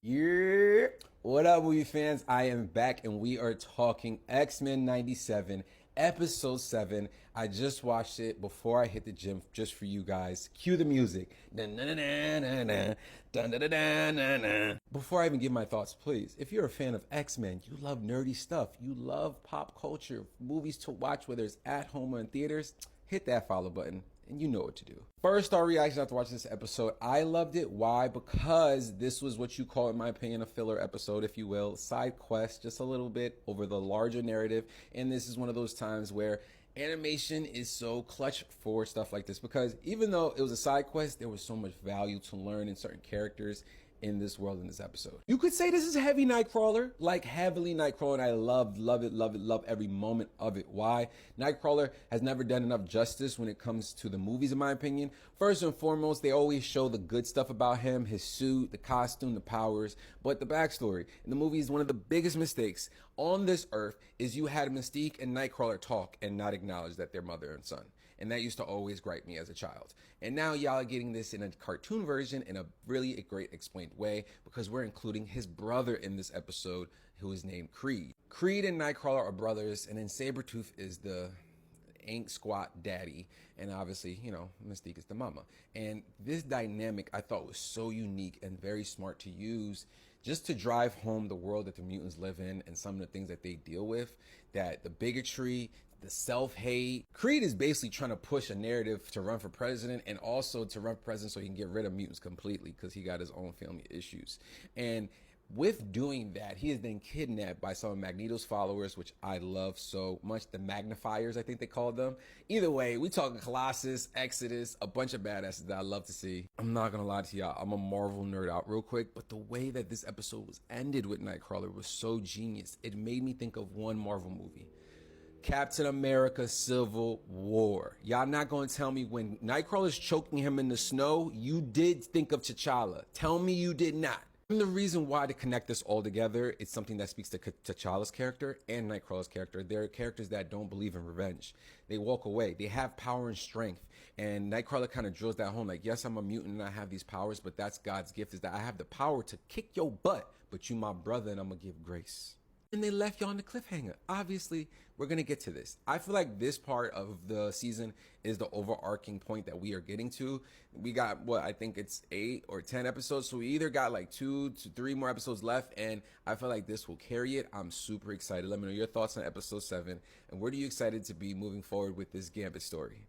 Yeah. What up, movie fans? I am back and we are talking X-Men 97, episode 7. I just watched it before I hit the gym just for you guys. Cue the music. Dun-dun-dun-dun-dun-dun. Dun-dun-dun-dun-dun-dun. Before I even give my thoughts, please, if you're a fan of X-Men, you love nerdy stuff, you love pop culture, movies to watch, whether it's at home or in theaters, hit that follow button and you know what to do. First, our reaction after watching this episode. I loved it. Why? Because this was what you call, in my opinion, a filler episode, if you will. Side quest, just a little bit over the larger narrative. And this is one of those times where animation is so clutch for stuff like this, because even though it was a side quest, there was so much value to learn in certain characters in this world in this episode. You could say this is heavy Nightcrawler, like heavily Nightcrawler, and I love every moment of it. Why? Nightcrawler has never done enough justice when it comes to the movies, in my opinion. First and foremost, they always show the good stuff about him, his suit, the costume, the powers, but the backstory. In the movies, one of the biggest mistakes on this earth is you had Mystique and Nightcrawler talk and not acknowledge that they're mother and son. And that used to always gripe me as a child. And now y'all are getting this in a cartoon version in a really great explained way, because we're including his brother in this episode, who is named Creed. Creed and Nightcrawler are brothers, and then Sabretooth is the ain't squat daddy, and obviously, you know, Mystique is the mama. And this dynamic I thought was so unique and very smart to use, just to drive home the world that the mutants live in and some of the things that they deal with, that the bigotry, the self-hate. Creed is basically trying to push a narrative to run for president, and also to run for president so he can get rid of mutants completely, because he got his own family issues. And with doing that, he is then kidnapped by some of Magneto's followers, which I love so much. The Magnifiers, I think they called them. Either way, we talking Colossus, Exodus, a bunch of badasses that I love to see. I'm not gonna lie to y'all, I'm a Marvel nerd out real quick, but the way that this episode was ended with Nightcrawler was so genius. It made me think of one Marvel movie. Captain America Civil War. Y'all not gonna tell me when Nightcrawler's choking him in the snow, you did think of T'Challa. Tell me you did not. And the reason why, to connect this all together, it's something that speaks to T'Challa's character and Nightcrawler's character. They're characters that don't believe in revenge. They walk away. They have power and strength. And Nightcrawler kind of drills that home, like, yes, I'm a mutant and I have these powers, but that's God's gift, is that I have the power to kick your butt, but you my brother and I'm gonna give grace. And they left y'all on the cliffhanger. Obviously, we're gonna get to this. I feel like this part of the season is the overarching point that we are getting to. We got, what, I think it's 8 or 10 episodes, so we either got like 2 to 3 more episodes left, and I feel like this will carry it. I'm super excited. Let me know your thoughts on episode 7, and where are you excited to be moving forward with this Gambit story?